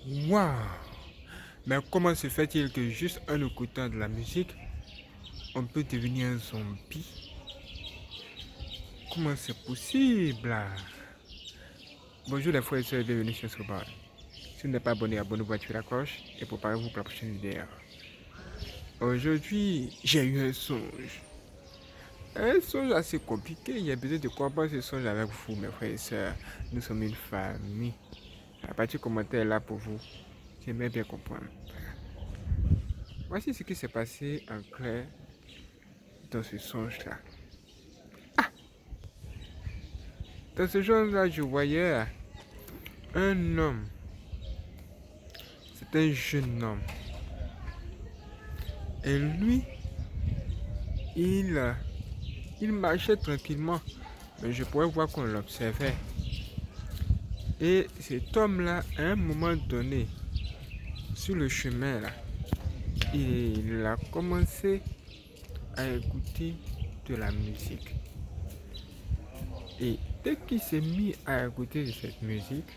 Waouh! Mais comment se fait-il que juste en écoutant de la musique, on peut devenir un zombie? Comment c'est possible? Bonjour les frères et sœurs, bienvenue sur ce bar. Si vous n'êtes pas abonné, abonnez-vous, activez la cloche et préparez-vous pour la prochaine vidéo. Aujourd'hui, j'ai eu un songe. Un songe assez compliqué. Il y a besoin de comprendre ce songe avec vous, mes frères et sœurs. Nous sommes une famille. La partie commentaire est là pour vous. J'aimerais bien comprendre. Voici ce qui s'est passé en clair dans ce songe-là. Dans ce songe-là, je voyais un homme. C'est un jeune homme. Et lui, il marchait tranquillement. Mais je pouvais voir qu'on l'observait. Et cet homme-là, à un moment donné, sur le chemin là, il a commencé à écouter de la musique. Et dès qu'il s'est mis à écouter de cette musique,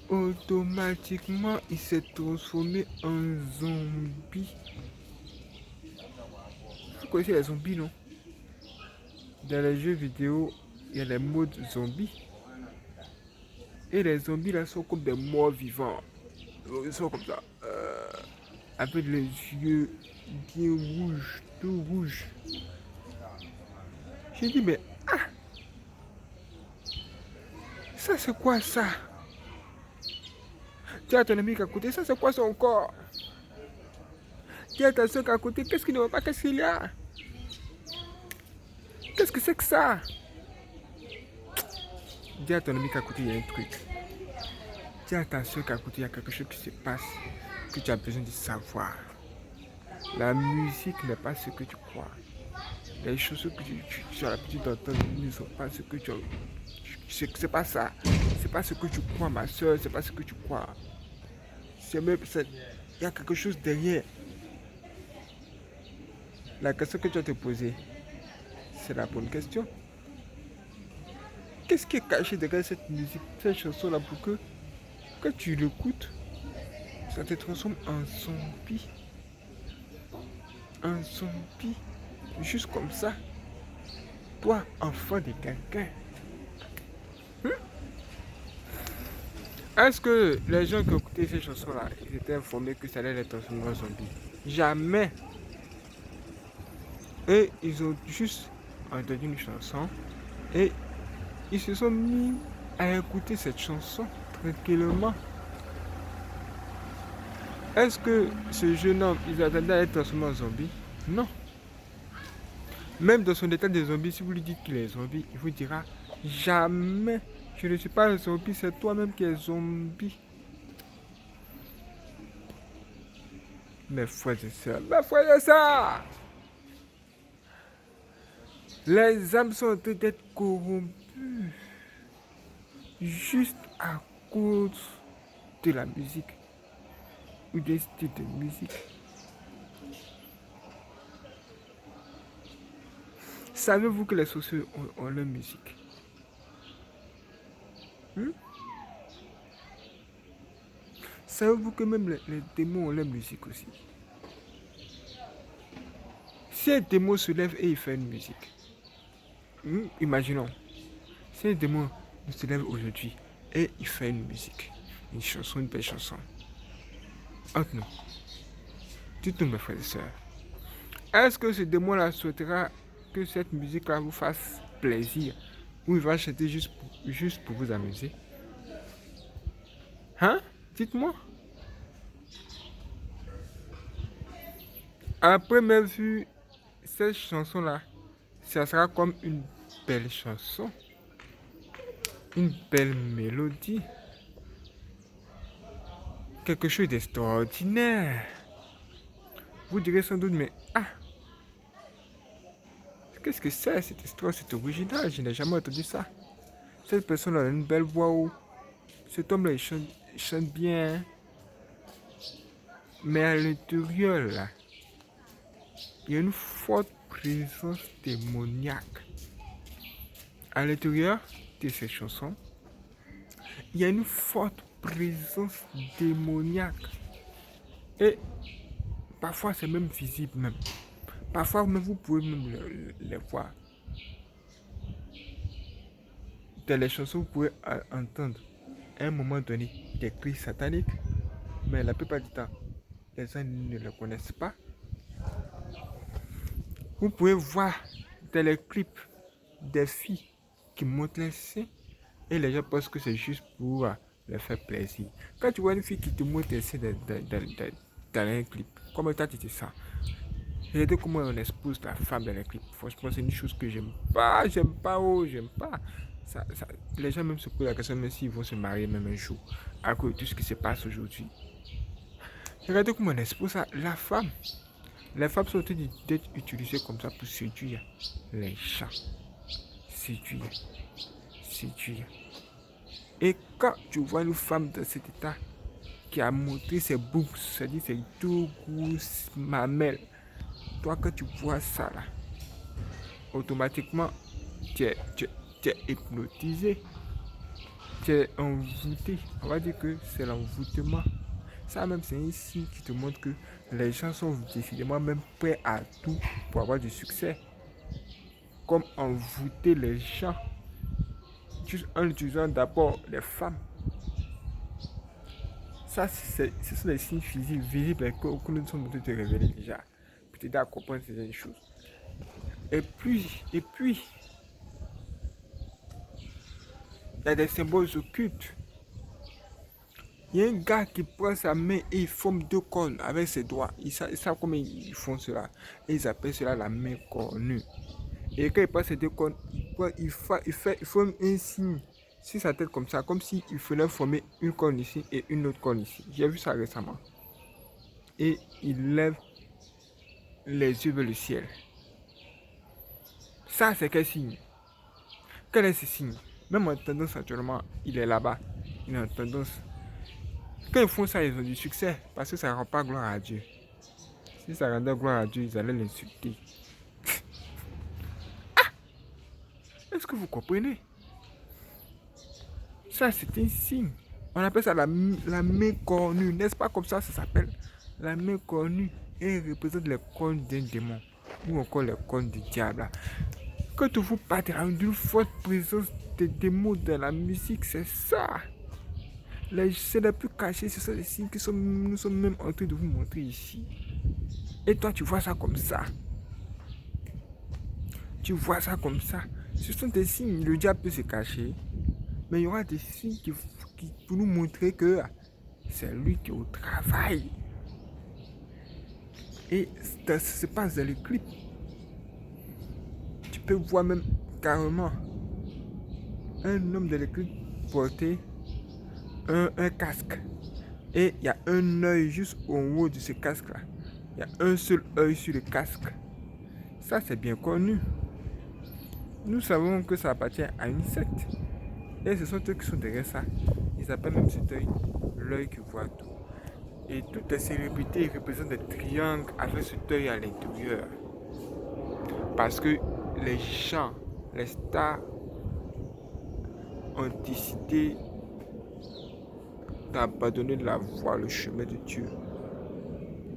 automatiquement il s'est transformé en zombie. Vous connaissez les zombies, non? Dans les jeux vidéo, il y a les modes zombies. Et les zombies là sont comme des morts vivants. Ils sont comme ça. Avec les yeux bien rouges, tout rouges. J'ai dit, mais ça c'est quoi ça? Tu as ton ami à côté, ça c'est quoi son corps? Tu as ta soeur à côté, qu'est-ce qu'il ne va pas, qu'est-ce qu'il y a? Qu'est-ce que c'est que ça? Dis à ton ami qu'à côté il y a un truc. Dis à ta soeur qu'à côté il y a quelque chose qui se passe, que tu as besoin de savoir. La musique n'est pas ce que tu crois. Les choses que tu as l'habitude d'entendre ne sont pas ce que tu as. C'est pas ça. C'est pas ce que tu crois, ma soeur, c'est pas ce que tu crois. C'est même. Il y a quelque chose derrière. La question que tu vas te poser, c'est la bonne question. Qu'est-ce qui est caché derrière cette musique, cette chanson-là pour que quand tu l'écoutes, ça te transforme en zombie? Un zombie, juste comme ça. Toi, enfant de quelqu'un. Est-ce que les gens qui écoutaient ces chansons-là, ils étaient informés que ça allait les transformer en zombie? Jamais. Et ils ont juste entendu une chanson et ils se sont mis à écouter cette chanson tranquillement. Est-ce que ce jeune homme, il attendait à être transformé en zombie? Non. Même dans son état de zombie, si vous lui dites qu'il est zombie, il vous dira jamais. Je ne suis pas un zombie, c'est toi-même qui es zombie. Mes frères et sœurs, les âmes sont en train d'être corrompues juste à cause de la musique ou des styles de musique. Savez-vous que les sorciers ont leur musique? Savez-vous que même les démons ont leur musique aussi? Si un démon se lève et il fait une musique, imaginons, si un démon se lève aujourd'hui et il fait une musique, une chanson, une belle chanson, entre nous, dites-nous mes frères et sœurs, est-ce que ce démon-là souhaitera que cette musique-là vous fasse plaisir ou il va chanter juste pour vous amuser? Hein? Dites-moi. Après même vu cette chanson-là, ça sera comme une belle chanson, une belle mélodie, quelque chose d'extraordinaire. Vous direz sans doute, mais qu'est-ce que c'est cette histoire, c'est original, je n'ai jamais entendu ça. Cette personne-là a une belle voix, cet homme-là il chante bien, mais à l'intérieur là, il y a une forte présence démoniaque. À l'intérieur de ces chansons, il y a une forte présence démoniaque. Et parfois, c'est même visible même. Parfois, même, vous pouvez même les voir. Dans les chansons, vous pouvez entendre à un moment donné des cris sataniques, mais la plupart du temps, les gens ne le connaissent pas. Vous pouvez voir dans les clips des filles qui montent les seins et les gens pensent que c'est juste pour leur faire plaisir. Quand tu vois une fille qui te montre les seins dans un clip, comment toi tu te sens? Regardez comment on expose la femme dans les clips. Franchement, c'est une chose que j'aime pas, j'aime pas. Les gens même se posent la question même s'ils vont se marier même un jour à cause de tout ce qui se passe aujourd'hui. Regardez comment on expose ça. La femme. Les femmes sont en train d'être utilisées comme ça pour séduire les gens. Séduire. Et quand tu vois une femme dans cet état qui a montré ses boobs, c'est-à-dire ses deux grosses mamelles, toi quand tu vois ça là, automatiquement tu es hypnotisé, tu es envoûté. On va dire que c'est l'envoûtement. Ça même c'est un signe qui te montre que les gens sont décidément même prêts à tout pour avoir du succès. Comme envoûter les gens juste en utilisant d'abord les femmes. Ça, ce sont des signes physiques visibles que nous sommes en train de te révéler déjà. Pour t'aider à comprendre ces choses. Et puis, il y a des symboles occultes. Il y a un gars qui prend sa main et il forme deux cornes avec ses doigts. Ils savent comment ils font cela. Et ils appellent cela la main cornue. Et quand il prend ces deux cornes, il forme un signe sur sa tête comme ça, comme s'il fallait former une corne ici et une autre corne ici. J'ai vu ça récemment. Et il lève les yeux vers le ciel. Ça, c'est quel signe? Quel est ce signe? Même en tendance actuellement, il est là-bas. Il est en tendance. Quand ils font ça, ils ont du succès parce que ça ne rend pas gloire à Dieu. Si ça rendait gloire à Dieu, ils allaient l'insulter. Est-ce que vous comprenez? Ça, c'est un signe. On appelle ça la main cornue. N'est-ce pas comme ça s'appelle? La main cornue. Et elle représente les cornes d'un démon. Ou encore les cornes du diable. Quand vous parlez d'une forte présence de démons dans la musique, c'est ça. C'est les plus cachés, ce sont les signes que nous sommes même en train de vous montrer ici. Et toi, tu vois ça comme ça. Tu vois ça comme ça. Ce sont des signes. Le diable peut se cacher. Mais il y aura des signes qui pour nous montrer que c'est lui qui est au travail. Et ça se passe dans les clips. Tu peux voir même carrément un homme dans les clips porter un casque. Et il y a un œil juste au haut de ce casque-là. Il y a un seul œil sur le casque. Ça, c'est bien connu. Nous savons que ça appartient à une secte. Et ce sont eux qui sont derrière ça. Ils appellent même cet œil l'œil qui voit tout. Et toutes les célébrités représentent des triangles avec cet œil à l'intérieur. Parce que les gens, les stars ont décidé d'abandonner la voie, le chemin de Dieu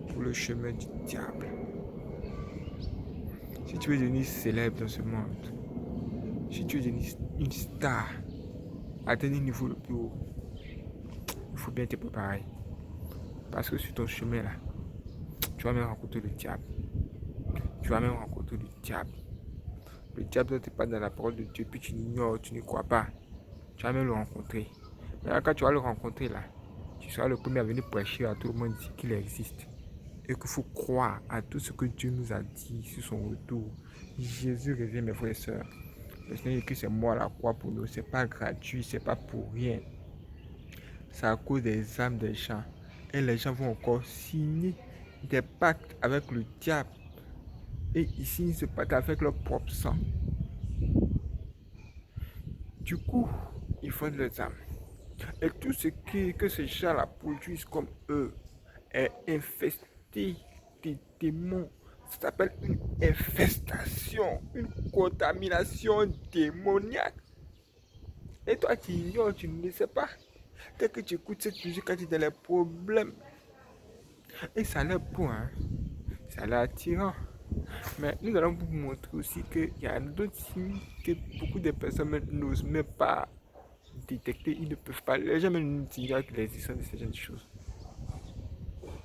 pour le chemin du diable. Si tu veux devenir célèbre dans ce monde, si tu veux devenir une star, atteindre un niveau le plus haut, il faut bien te préparer. Parce que sur ton chemin là, tu vas même rencontrer le diable. Tu vas même rencontrer le diable. Le diable n'est pas dans la parole de Dieu, puis tu l'ignores, tu ne crois pas. Tu vas même le rencontrer. Mais là, quand tu vas le rencontrer là, tu seras le premier à venir prêcher à tout le monde qu'il existe. Et qu'il faut croire à tout ce que Dieu nous a dit sur son retour. Jésus revient, mes frères et sœurs. Le Seigneur dit que c'est mort à la croix pour nous. C'est pas gratuit, c'est pas pour rien. C'est à cause des âmes des gens. Et les gens vont encore signer des pactes avec le diable. Et ils signent ce pacte avec leur propre sang. Du coup, ils font leurs âmes. Et tout ce que ces gens-là produisent comme eux est infesté des démons. Ça s'appelle une infestation, une contamination démoniaque. Et toi, tu ignores, tu ne le sais pas. Dès que tu écoutes cette musique, quand tu es dans les problèmes, et ça a l'air beau, hein? Ça a l'air attirant. Mais nous allons vous montrer aussi qu'il y a d'autres signes que beaucoup de personnes n'osent même pas détecter. Ils ne peuvent pas. Les gens même nous diront l'existence de ces genres de choses.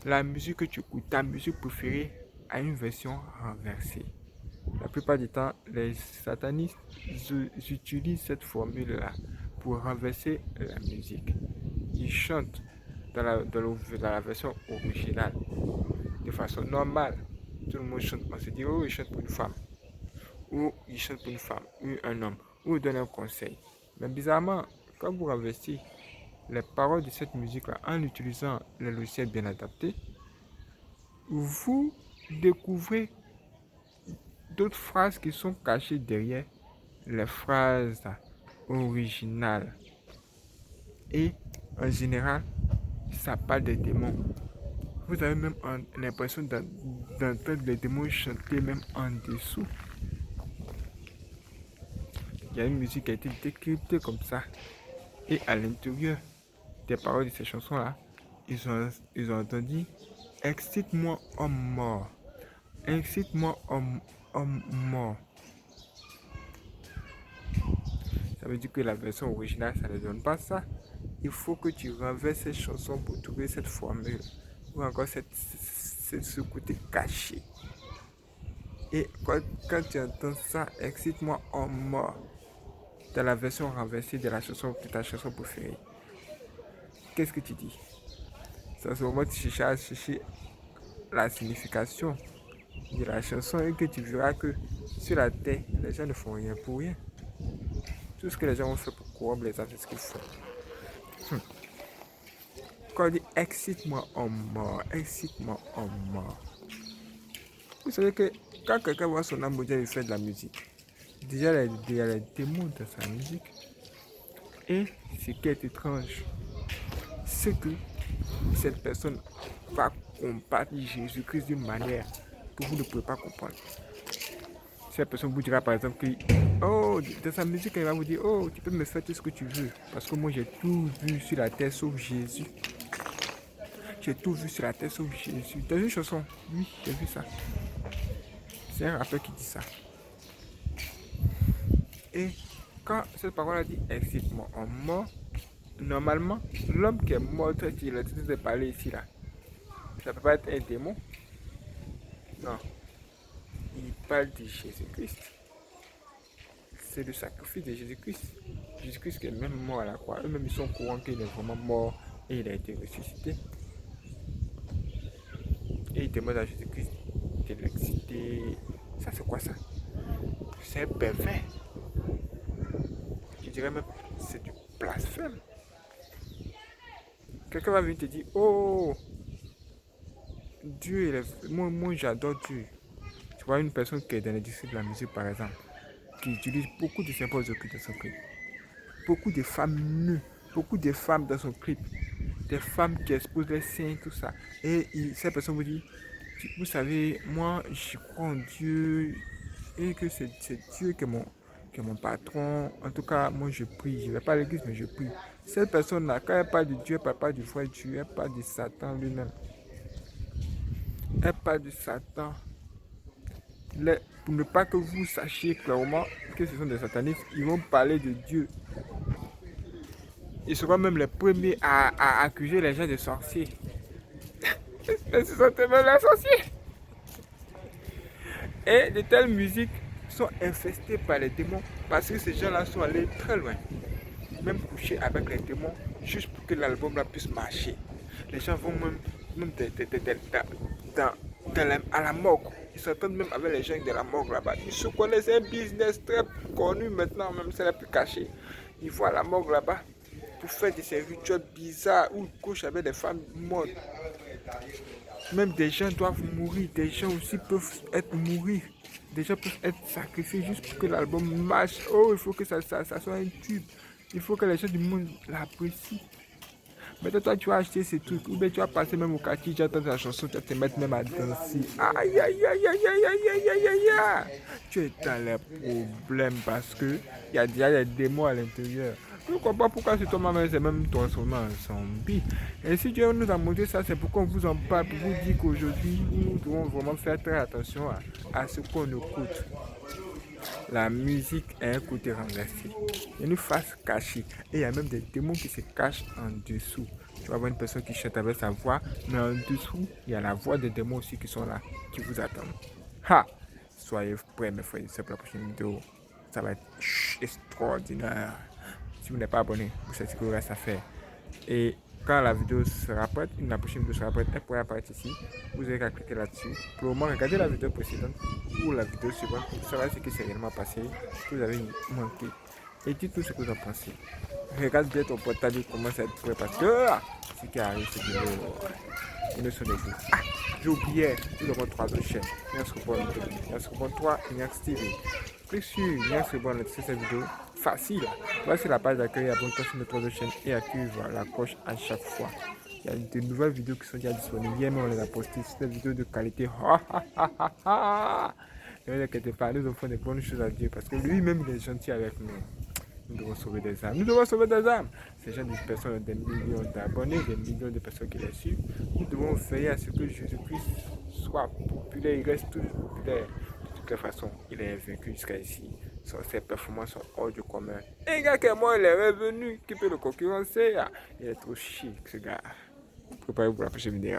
La musique que tu écoutes, ta musique préférée, a une version renversée. La plupart du temps, les satanistes utilisent cette formule-là pour renverser la musique. Ils chantent dans la version originale de façon normale. Tout le monde chante. On se dit, oh, il chante pour une femme. Ou il chante pour une femme, ou un homme, ou il donne un conseil. Mais bizarrement, quand vous renversez les paroles de cette musique-là en utilisant les logiciels bien adaptés, vous découvrez d'autres phrases qui sont cachées derrière les phrases originales. Et en général, ça parle des démons. Vous avez même l'impression d'entendre les démons chanter même en dessous. Il y a une musique qui a été décryptée comme ça. Et à l'intérieur des paroles de ces chansons-là, ils ont entendu excite-moi homme mort. Excite-moi homme mort. Ça veut dire que la version originale, ça ne donne pas ça. Il faut que tu renverses cette chanson pour trouver cette formule. Ou encore ce côté caché. Et quand tu entends ça, excite-moi homme mort, dans la version renversée de ta chanson préférée, qu'est-ce que tu dis? Ça se moment tu chercher la signification de la chanson et que tu verras que sur la terre, les gens ne font rien pour rien. Tout ce que les gens ont fait pour corrompre les autres, c'est ce qu'ils font. Quand on dit excite-moi en mort, excite-moi en mort. Vous savez que quand quelqu'un voit son âme mondiale, il fait de la musique. Déjà, il y a les démons dans sa musique. Et ce qui est étrange, c'est que cette personne va combattre Jésus-Christ d'une manière que vous ne pouvez pas comprendre. Cette personne vous dira par exemple que, oh, dans sa musique, elle va vous dire, oh, tu peux me faire tout ce que tu veux, parce que moi j'ai tout vu sur la terre sauf Jésus. J'ai tout vu sur la terre sauf Jésus. Dans une chanson, oui, j'ai vu ça. C'est un rappeur qui dit ça. Et quand cette parole a dit excite-moi en mort, normalement, l'homme qui est mort, qui est en train de parler ici, là, ça ne peut pas être un démon. Non. Il parle de Jésus-Christ. C'est le sacrifice de Jésus-Christ. Jésus-Christ qui est même mort à la croix. Eux-mêmes, ils sont au courant qu'il est vraiment mort et il a été ressuscité. Et il demande à Jésus-Christ de l'exciter. Ça, c'est quoi ça? C'est un pervers. Je dirais même c'est du blasphème. Quelqu'un va venir te dire, oh, Dieu, moi j'adore Dieu. Tu vois une personne qui est dans l'industrie de la musique par exemple, qui utilise beaucoup de symboles occultes dans son clip. Beaucoup de femmes nues, beaucoup de femmes dans son clip. Des femmes qui exposent les seins, tout ça. Et cette personne vous dit, vous savez, moi je crois en Dieu et que c'est Dieu qui est mon patron. En tout cas, moi je prie. Je ne vais pas à l'église, mais je prie. Cette personne-là, quand elle parle de Dieu, elle ne parle pas du vrai Dieu, elle parle de Satan lui-même. Elle parle de Satan. Pour ne pas que vous sachiez clairement que ce sont des satanistes, ils vont parler de Dieu. Ils seront même les premiers à accuser les gens de sorciers. Mais ce sont eux-mêmes les sorciers. Et de telles musiques sont infestées par les démons parce que ces gens-là sont allés très loin. Même coucher avec les démons juste pour que l'album là puisse marcher. Les gens vont même à la morgue. Ils s'entendent même avec les gens de la morgue là-bas. Ils se connaissent, un business très connu maintenant, même c'est la plus cachée. Ils vont à la morgue là-bas pour faire ces rituels bizarres où ils couchent avec des femmes mortes. Même des gens doivent mourir, des gens aussi peuvent mourir. Des gens peuvent être sacrifiés juste pour que l'album marche. Oh, il faut que ça soit un tube. Il faut que les gens du monde l'apprécient. Maintenant, toi, tu vas acheter ces trucs. Ou bien tu vas passer même au quartier, tu entends la chanson, tu vas te mettre même à danser. Aïe, aïe, aïe, aïe, aïe, aïe, aïe, aïe, aïe, aïe. Tu es dans les problèmes parce que il y a déjà des démons à l'intérieur. Je ne comprends pas pourquoi cet homme s'est même transformé en zombie. Et si Dieu nous a montré ça, c'est pourquoi on vous en parle, pour vous dire qu'aujourd'hui, nous devons vraiment faire très attention à ce qu'on écoute. La musique a un côté renversé. Il y a une face cachée. Et il y a même des démons qui se cachent en dessous. Tu vas voir une personne qui chante avec sa voix, mais en dessous, il y a la voix des démons aussi qui sont là, qui vous attendent. Ha! Soyez prêts, mes frères, c'est pour la prochaine vidéo. Ça va être extraordinaire. Si vous n'êtes pas abonné, vous savez ce qu'il vous reste à faire. Et quand la vidéo sera prête, la prochaine vidéo sera prête, elle pourra apparaître ici. Vous avez qu'à cliquer là-dessus. Pour le moment, regardez la vidéo précédente ou la vidéo suivante pour savoir ce qui s'est réellement passé, ce que vous avez manqué. Et dites-nous ce que vous en pensez. Regarde bien ton portable, commence à être prêt parce que ce qui arrive, c'est que ils ne sont des fous. Ah, j'oubliais, nous avons 3 autres chaînes. Ignace Rebond, Ignace Rebond 3, Ignace TV. Clique sur Ignace Rebond, c'est cette vidéo facile. Voici la page d'accueil, abonne-toi sur notre autre chaîne et active la cloche à chaque fois. Il y a de nouvelles vidéos qui sont déjà disponibles. Hier, on les a postées. C'est des vidéos de qualité. Ne vous inquiétez pas, nous offrons des bonnes choses à Dieu parce que lui-même il est gentil avec nous. Nous devons sauver des âmes. Nous devons sauver des âmes. Ces gens, des personnes, des millions d'abonnés, des millions de personnes qui les suivent. Nous devons veiller à ce que Jésus-Christ soit populaire. Il reste toujours populaire. De toute façon, il est vaincu jusqu'à ici. Ses performances sont hors du commun. Et un gars comme moi, il est revenu. Qui peut le concurrencer? Il est trop chic, ce gars. Préparez-vous pour la prochaine vidéo.